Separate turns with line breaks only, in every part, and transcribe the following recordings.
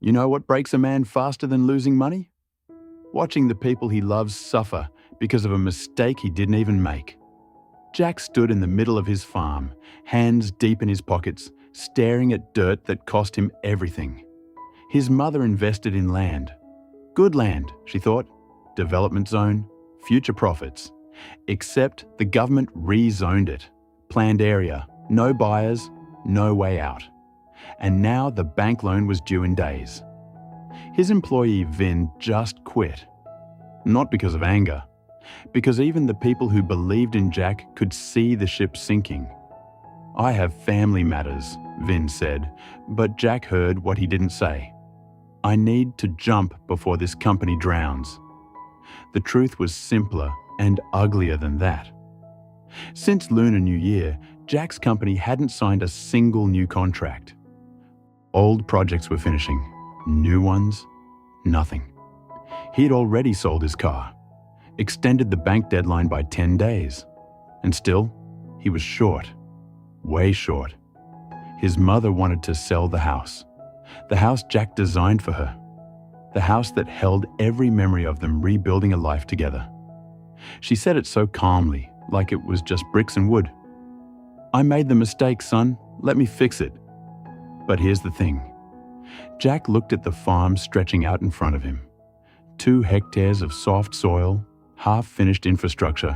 You know what breaks a man faster than losing money? Watching the people he loves suffer because of a mistake he didn't even make. Jack stood in the middle of his farm, hands deep in his pockets, staring at dirt that cost him everything. His mother invested in land. Good land, she thought. Development zone, future profits. Except the government rezoned it. Planned area, no buyers, no way out. And now the bank loan was due in days. His employee Vin just quit. Not because of anger, because even the people who believed in Jack could see the ship sinking. "I have family matters," Vin said, but Jack heard what he didn't say. "I need to jump before this company drowns." The truth was simpler and uglier than that. Since Lunar New Year, Jack's company hadn't signed a single new contract. Old projects were finishing, new ones, nothing. He'd already sold his car, extended the bank deadline by 10 days, and still, he was short, way short. His mother wanted to sell the house Jack designed for her, the house that held every memory of them rebuilding a life together. She said it so calmly, like it was just bricks and wood. "I made the mistake, son. Let me fix it." But here's the thing. Jack looked at the farm stretching out in front of him. 2 hectares of soft soil, half-finished infrastructure,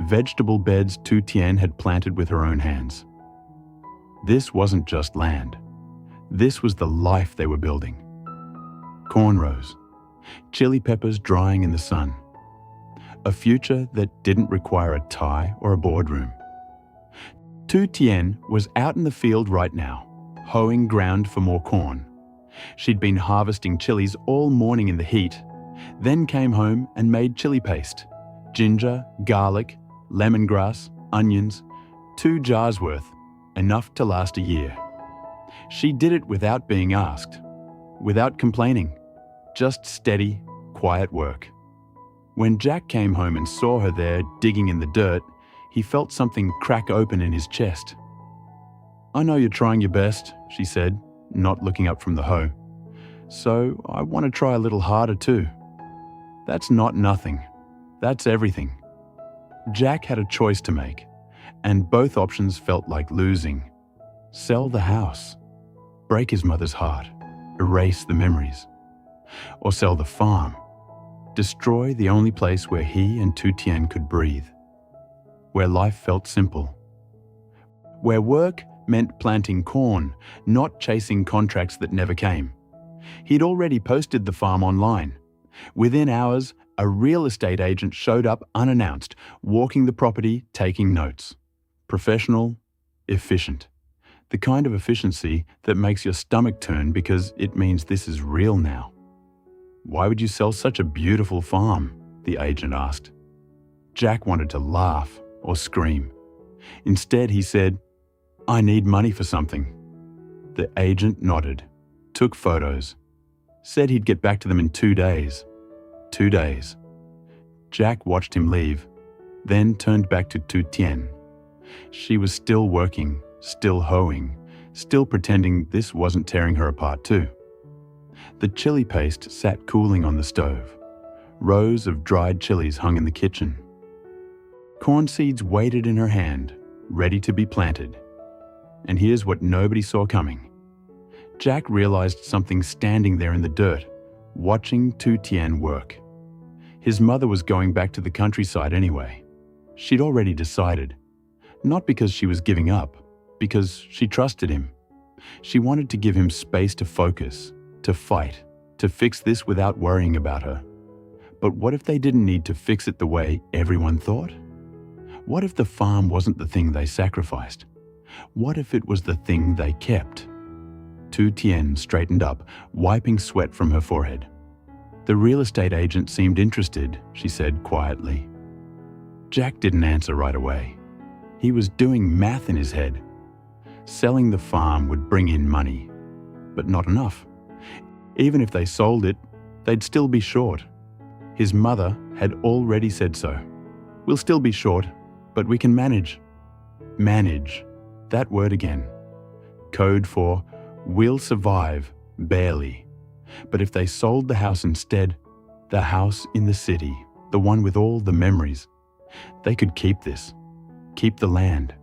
vegetable beds Tu Tien had planted with her own hands. This wasn't just land. This was the life they were building. Cornrows, chili peppers drying in the sun. A future that didn't require a tie or a boardroom. Tu Tien was out in the field right now, hoeing ground for more corn. She'd been harvesting chilies all morning in the heat, then came home and made chili paste. Ginger, garlic, lemongrass, onions, 2 jars worth, enough to last a year. She did it without being asked, without complaining, just steady, quiet work. When Jack came home and saw her there digging in the dirt, he felt something crack open in his chest. "I know you're trying your best," she said, not looking up from the hoe. "So I want to try a little harder too." That's not nothing. That's everything. Jack had a choice to make, and both options felt like losing. Sell the house, break his mother's heart, erase the memories. Or sell the farm, destroy the only place where he and Tu Tien could breathe, where life felt simple, where work meant planting corn, not chasing contracts that never came. He'd already posted the farm online. Within hours, a real estate agent showed up unannounced, walking the property, taking notes. Professional, efficient. The kind of efficiency that makes your stomach turn because it means this is real now. "Why would you sell such a beautiful farm?" the agent asked. Jack wanted to laugh or scream. Instead, he said, "I need money for something." The agent nodded, took photos, said he'd get back to them in 2 days. 2 days. Jack watched him leave, then turned back to Tu Tien. She was still working, still hoeing, still pretending this wasn't tearing her apart too. The chili paste sat cooling on the stove. Rows of dried chilies hung in the kitchen. Corn seeds waited in her hand, ready to be planted. And here's what nobody saw coming. Jack realized something standing there in the dirt, watching Tu Tien work. His mother was going back to the countryside anyway. She'd already decided. Not because she was giving up, because she trusted him. She wanted to give him space to focus, to fight, to fix this without worrying about her. But what if they didn't need to fix it the way everyone thought? What if the farm wasn't the thing they sacrificed? What if it was the thing they kept? Tu Tien straightened up, wiping sweat from her forehead. "The real estate agent seemed interested," she said quietly. Jack didn't answer right away. He was doing math in his head. Selling the farm would bring in money, but not enough. Even if they sold it, they'd still be short. His mother had already said so. "We'll still be short, but we can manage." Manage. That word again. Code for "we'll survive, barely." But if they sold the house instead, the house in the city, the one with all the memories, they could keep this, keep the land,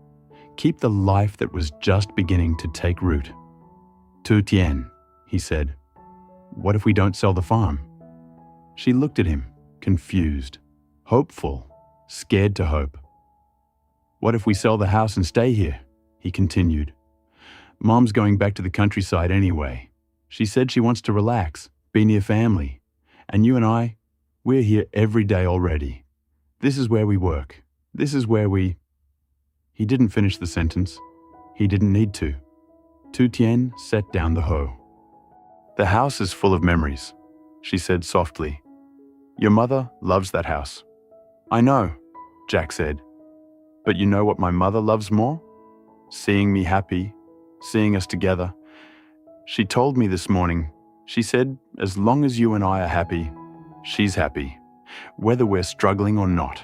keep the life that was just beginning to take root. Tu Tien, he said. What if we don't sell the farm? She looked at him, confused, hopeful, scared to hope. What if we sell the house and stay here? He continued. Mom's going back to the countryside anyway. She said she wants to relax, be near family. And you and I, we're here every day already. This is where we work. This is where we... He didn't finish the sentence. He didn't need to. Tu Tien set down the hoe. The house is full of memories, she said softly. Your mother loves that house. I know, Jack said. But you know what my mother loves more? Seeing me happy, seeing us together. She told me this morning, she said, as long as you and I are happy, she's happy, whether we're struggling or not.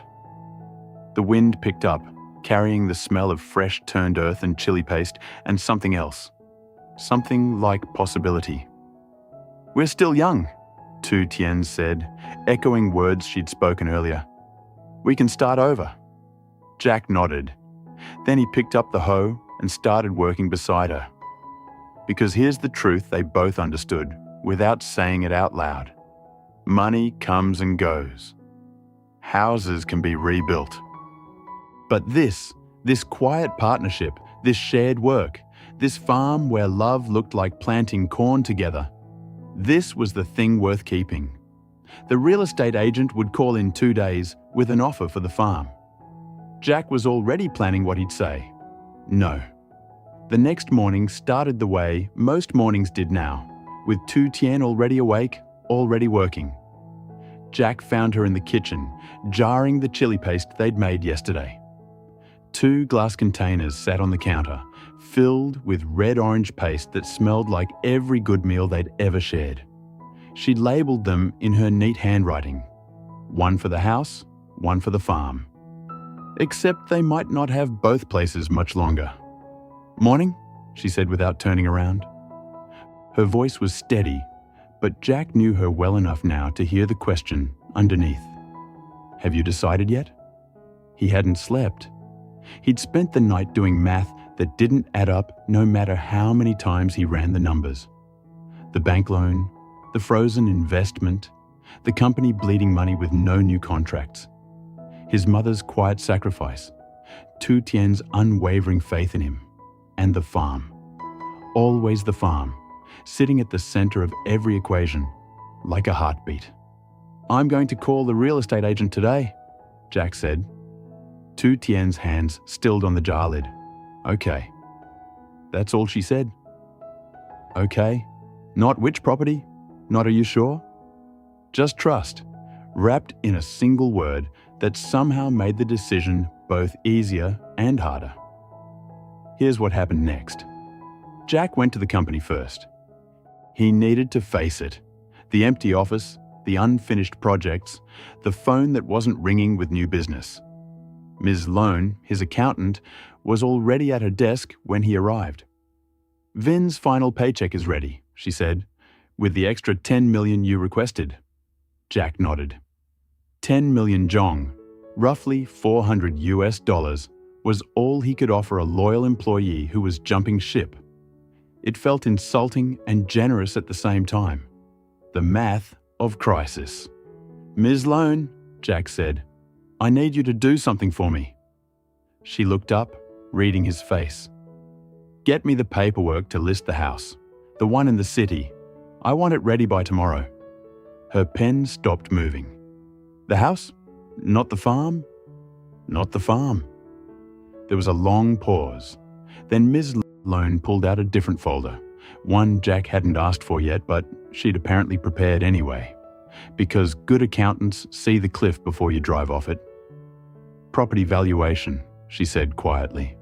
The wind picked up, carrying the smell of fresh turned earth and chili paste and something else. Something like possibility. We're still young, Tu Tien said, echoing words she'd spoken earlier. We can start over. Jack nodded. Then he picked up the hoe and started working beside her. Because here's the truth they both understood, without saying it out loud. Money comes and goes. Houses can be rebuilt. But this quiet partnership, this shared work, this farm where love looked like planting corn together, this was the thing worth keeping. The real estate agent would call in 2 days with an offer for the farm. Jack was already planning what he'd say. No. The next morning started the way most mornings did now, with Tu Tien already awake, already working. Jack found her in the kitchen, jarring the chili paste they'd made yesterday. 2 glass containers sat on the counter, filled with red-orange paste that smelled like every good meal they'd ever shared. She'd labelled them in her neat handwriting. One for the house, one for the farm. Except they might not have both places much longer. Morning, she said without turning around. Her voice was steady, but Jack knew her well enough now to hear the question underneath. Have you decided yet? He hadn't slept. He'd spent the night doing math that didn't add up no matter how many times he ran the numbers. The bank loan, the frozen investment, the company bleeding money with no new contracts. His mother's quiet sacrifice, Tu Tien's unwavering faith in him, and the farm. Always the farm, sitting at the center of every equation, like a heartbeat. I'm going to call the real estate agent today, Jack said. Tu Tien's hands stilled on the jar lid. Okay. That's all she said. Okay. Not which property? Not are you sure? Just trust, wrapped in a single word that somehow made the decision both easier and harder. Here's what happened next. Jack went to the company first. He needed to face it. The empty office, the unfinished projects, the phone that wasn't ringing with new business. Ms. Lone, his accountant, was already at her desk when he arrived. Vin's final paycheck is ready, she said, with the extra 10 million you requested. Jack nodded. 10 million Zhong, roughly $400 was all he could offer a loyal employee who was jumping ship. It felt insulting and generous at the same time. The math of crisis. Ms. Lone, Jack said, I need you to do something for me. She looked up, reading his face. Get me the paperwork to list the house, the one in the city. I want it ready by tomorrow. Her pen stopped moving. The house? Not the farm? Not the farm. There was a long pause. Then Ms. Lone pulled out a different folder, one Jack hadn't asked for yet, but she'd apparently prepared anyway, because good accountants see the cliff before you drive off it. Property valuation, she said quietly.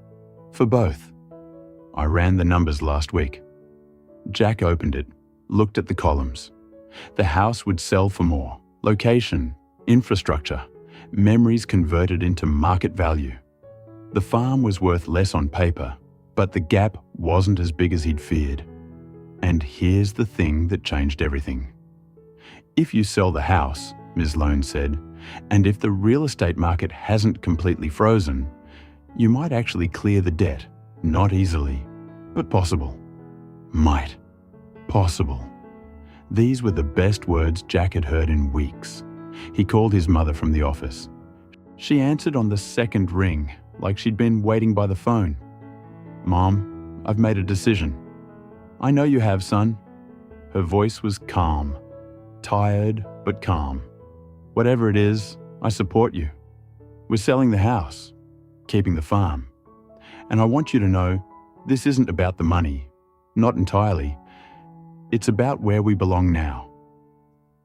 For both. I ran the numbers last week. Jack opened it, looked at the columns. The house would sell for more. Location, infrastructure, memories converted into market value. The farm was worth less on paper, but the gap wasn't as big as he'd feared. And here's the thing that changed everything. If you sell the house, Ms. Lone said, and if the real estate market hasn't completely frozen, you might actually clear the debt. Not easily, but possible. Might. Possible. These were the best words Jack had heard in weeks. He called his mother from the office. She answered on the second ring, like she'd been waiting by the phone. "Mom, I've made a decision." "I know you have, son." Her voice was calm. Tired, but calm. "Whatever it is, I support you. We're selling the house, keeping the farm. And I want you to know, this isn't about the money. Not entirely. It's about where we belong now."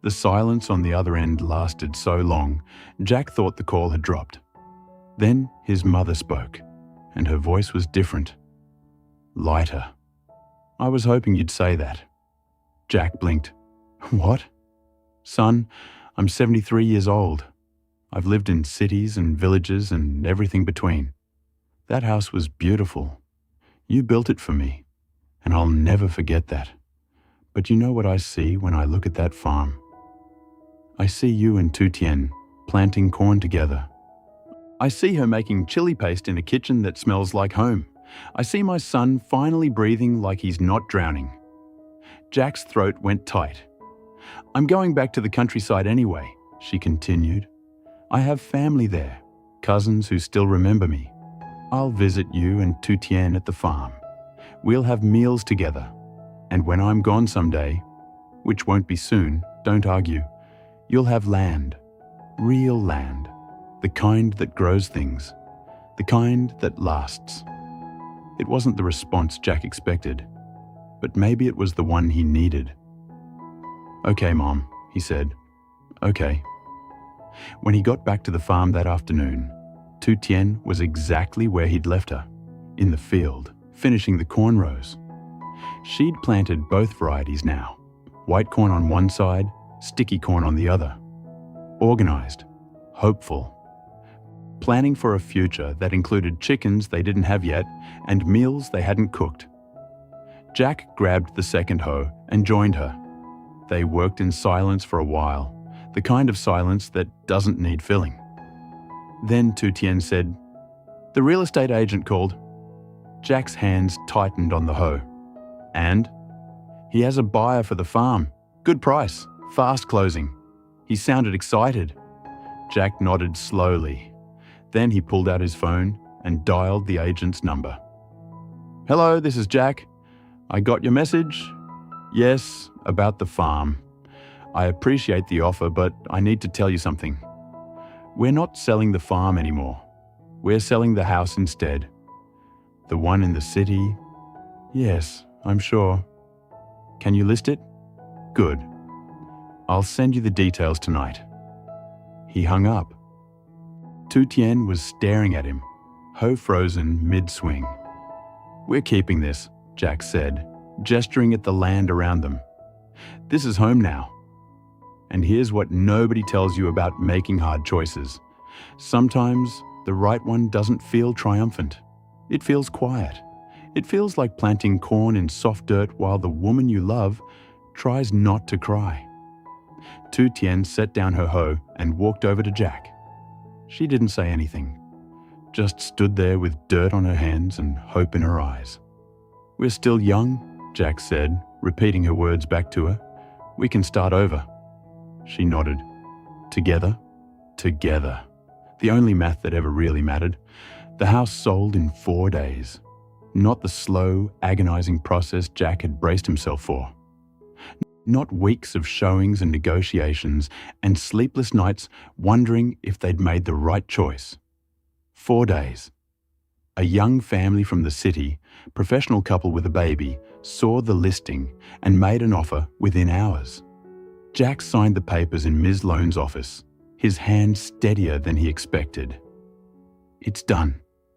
The silence on the other end lasted so long, Jack thought the call had dropped. Then his mother spoke, and her voice was different. Lighter. "I was hoping you'd say that." Jack blinked. "What?" "Son, I'm 73 years old. I've lived in cities and villages and everything between. That house was beautiful. You built it for me, and I'll never forget that. But you know what I see when I look at that farm? I see you and Tu Tien planting corn together. I see her making chili paste in a kitchen that smells like home. I see my son finally breathing like he's not drowning." Jack's throat went tight. "I'm going back to the countryside anyway," she continued. "I have family there, cousins who still remember me. I'll visit you and Tu Tien at the farm. We'll have meals together. And when I'm gone someday, which won't be soon, don't argue, you'll have land. Real land. The kind that grows things. The kind that lasts." It wasn't the response Jack expected, but maybe it was the one he needed. "Okay, Mom," he said. "Okay." When he got back to the farm that afternoon, Tu Tien was exactly where he'd left her, in the field, finishing the corn rows. She'd planted both varieties now, white corn on one side, sticky corn on the other. Organized, hopeful, planning for a future that included chickens they didn't have yet and meals they hadn't cooked. Jack grabbed the second hoe and joined her. They worked in silence for a while, the kind of silence that doesn't need filling. Then Tu Tien said, "The real estate agent called." Jack's hands tightened on the hoe. "And?" "He has a buyer for the farm. Good price, fast closing." He sounded excited. Jack nodded slowly. Then he pulled out his phone and dialed the agent's number. "Hello, this is Jack. I got your message?" "Yes, about the farm. I appreciate the offer, but I need to tell you something. We're not selling the farm anymore. We're selling the house instead. The one in the city?" "Yes, I'm sure." "Can you list it?" "Good. I'll send you the details tonight." He hung up. Tu Tien was staring at him, hoe frozen mid-swing. "We're keeping this," Jack said, gesturing at the land around them. "This is home now. And here's what nobody tells you about making hard choices. Sometimes the right one doesn't feel triumphant. It feels quiet. It feels like planting corn in soft dirt while the woman you love tries not to cry." Tu Tien set down her hoe and walked over to Jack. She didn't say anything, just stood there with dirt on her hands and hope in her eyes. "We're still young," Jack said, repeating her words back to her. "We can start over." She nodded. Together? Together. The only math that ever really mattered. The house sold in 4 days. Not the slow, agonizing process Jack had braced himself for. Not weeks of showings and negotiations and sleepless nights wondering if they'd made the right choice. 4 days. A young family from the city, professional couple with a baby, saw the listing and made an offer within hours. Jack signed the papers in Ms. Lone's office, his hand steadier than he expected. "It's done,"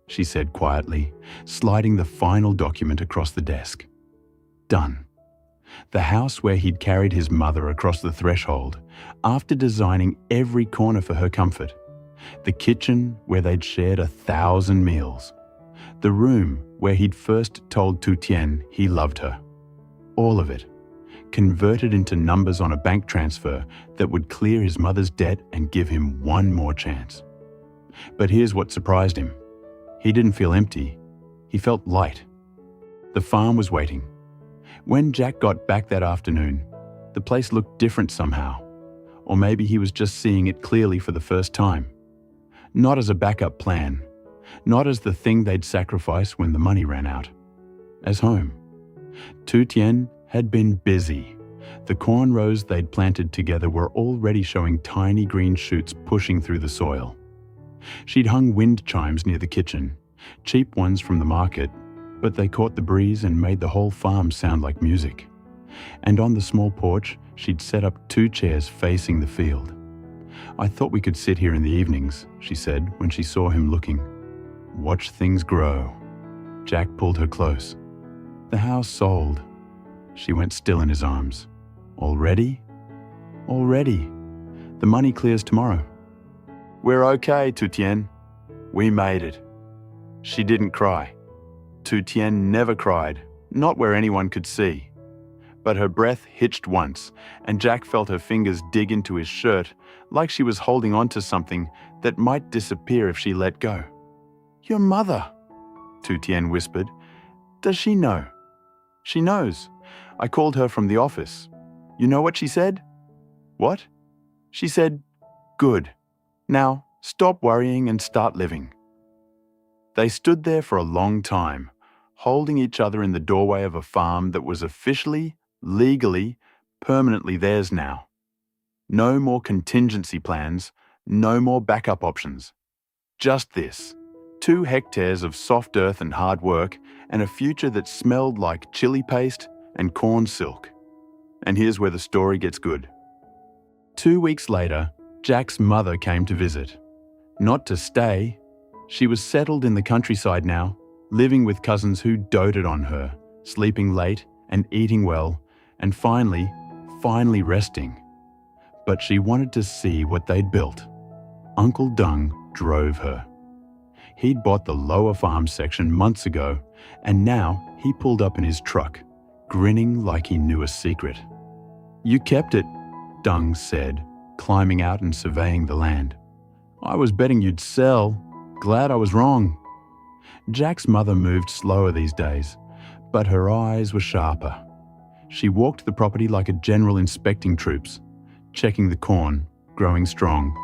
she said quietly, sliding the final document across the desk. Done. The house where he'd carried his mother across the threshold, after designing every corner for her comfort. The kitchen where they'd shared 1,000 meals. The room where he'd first told Tu Tien he loved her. all of it, converted into numbers on a bank transfer that would clear his mother's debt and give him one more chance. But here's what surprised him. He didn't feel empty. He felt light. The farm was waiting. When Jack got back that afternoon, the place looked different somehow. Or maybe he was just seeing it clearly for the first time. Not as a backup plan. Not as the thing they'd sacrifice when the money ran out. As home. Tu Tien had been busy. The corn rows they'd planted together were already showing tiny green shoots pushing through the soil. She'd hung wind chimes near the kitchen, cheap ones from the market, but they caught the breeze and made the whole farm sound like music. And on the small porch, she'd set up 2 chairs facing the field. "I thought we could sit here in the evenings," she said when she saw him looking. "Watch things grow." Jack pulled her close. "The house sold." She went still in his arms. "Already?" "Already. The money clears tomorrow." "We're okay, Tu Tien. We made it." She didn't cry. Tu Tien never cried, not where anyone could see. But her breath hitched once, and Jack felt her fingers dig into his shirt like she was holding on to something that might disappear if she let go. "Your mother," Tu Tien whispered. "Does she know?" "She knows. I called her from the office. You know what she said?" "What?" "She said, 'Good. Now, stop worrying and start living.'" They stood there for a long time, holding each other in the doorway of a farm that was officially, legally, permanently theirs now. No more contingency plans, no more backup options. Just this, 2 hectares of soft earth and hard work, and a future that smelled like chili paste and corn silk. And here's where the story gets good. 2 weeks later, Jack's mother came to visit. Not to stay. She was settled in the countryside now, living with cousins who doted on her, sleeping late and eating well, and finally resting. But she wanted to see what they'd built. Uncle Dung drove her. He'd bought the lower farm section months ago, and now he pulled up in his truck, grinning like he knew a secret. "You kept it," Dung said, climbing out and surveying the land. "I was betting you'd sell. Glad I was wrong." Jack's mother moved slower these days, but her eyes were sharper. She walked the property like a general inspecting troops, checking the corn, growing strong,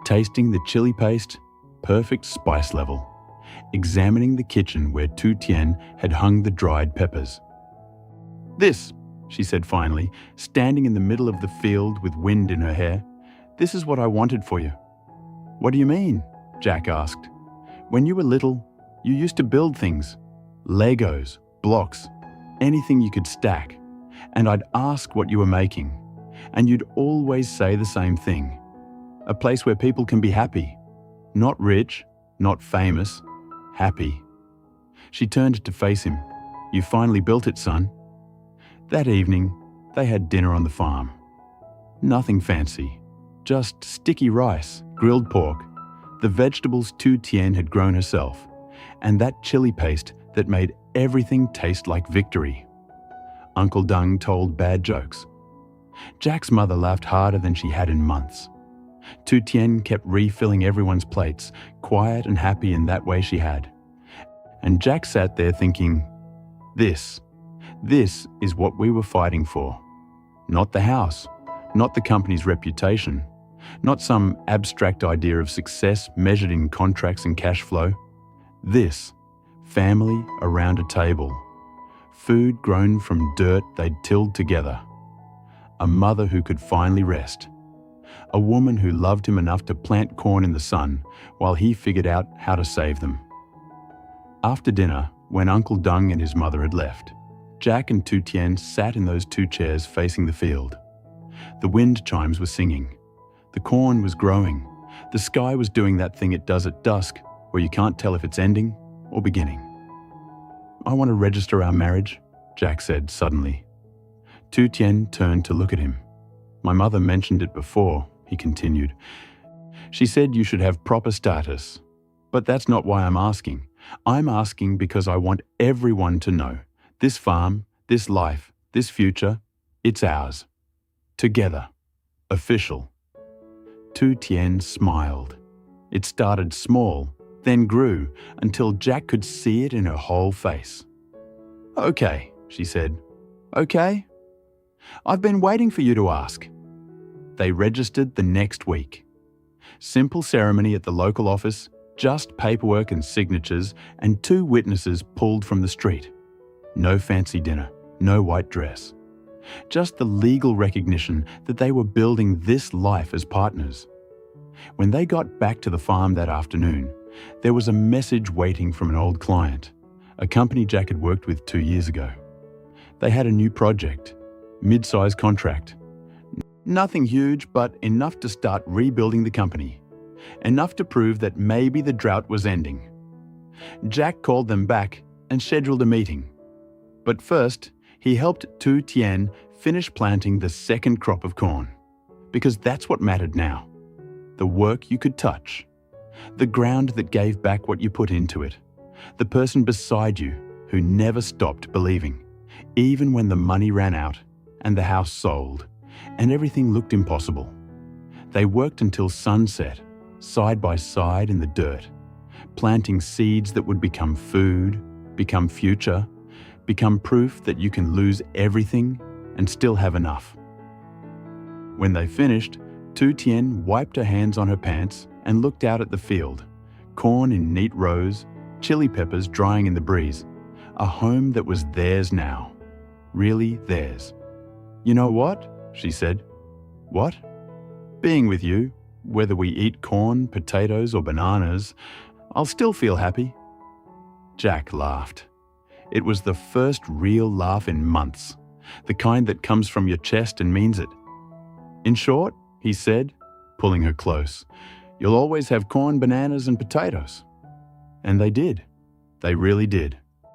tasting the chili paste, perfect spice level, examining the kitchen where Tu Tien had hung the dried peppers. "This," she said finally, standing in the middle of the field with wind in her hair, "this is what I wanted for you." "What do you mean?" Jack asked. "When you were little, you used to build things. Legos, blocks, anything you could stack. And I'd ask what you were making. And you'd always say the same thing. A place where people can be happy. Not rich, not famous, happy." She turned to face him. "You finally built it, son." That evening, they had dinner on the farm. Nothing fancy. Just sticky rice, grilled pork, the vegetables Tu Tien had grown herself, and that chili paste that made everything taste like victory. Uncle Dung told bad jokes. Jack's mother laughed harder than she had in months. Tu Tien kept refilling everyone's plates, quiet and happy in that way she had. And Jack sat there thinking, this is what we were fighting for. Not the house, not the company's reputation, not some abstract idea of success measured in contracts and cash flow. This, family around a table, food grown from dirt they'd tilled together, a mother who could finally rest, a woman who loved him enough to plant corn in the sun while he figured out how to save them. After dinner, when Uncle Dung and his mother had left, Jack and Tu Tien sat in those 2 chairs facing the field. The wind chimes were singing. The corn was growing. The sky was doing that thing it does at dusk, where you can't tell if it's ending or beginning. "I want to register our marriage," Jack said suddenly. Tu Tien turned to look at him. "My mother mentioned it before," he continued. "She said you should have proper status. But that's not why I'm asking. I'm asking because I want everyone to know. This farm, this life, This future, it's ours. Together. Official. Tu Tien smiled. It started small, then grew until Jack could see it in her whole face. "Okay," she said. "Okay? I've been waiting for you to ask." They registered the next week. Simple ceremony at the local office, just paperwork and signatures, and 2 witnesses pulled from the street. No fancy dinner, no white dress. Just the legal recognition that they were building this life as partners. When they got back to the farm that afternoon, there was a message waiting from an old client, a company Jack had worked with 2 years ago. They had a new project, mid-sized contract. Nothing huge, but enough to start rebuilding the company. Enough to prove that maybe the drought was ending. Jack called them back and scheduled a meeting. But first, he helped Tu Tien finish planting the second crop of corn. Because that's what mattered now. The work you could touch. The ground that gave back what you put into it. The person beside you who never stopped believing, even when the money ran out and the house sold and everything looked impossible. They worked until sunset, side by side in the dirt, planting seeds that would become food, become future, become proof that you can lose everything and still have enough. When they finished, Tu Tien wiped her hands on her pants and looked out at the field, corn in neat rows, chili peppers drying in the breeze, a home that was theirs now, really theirs. "You know what?" she said. "What?" "Being with you, whether we eat corn, potatoes, or bananas, I'll still feel happy." Jack laughed. It was the first real laugh in months, the kind that comes from your chest and means it. "In short," he said, pulling her close, "you'll always have corn, bananas, and potatoes." And they did. They really did.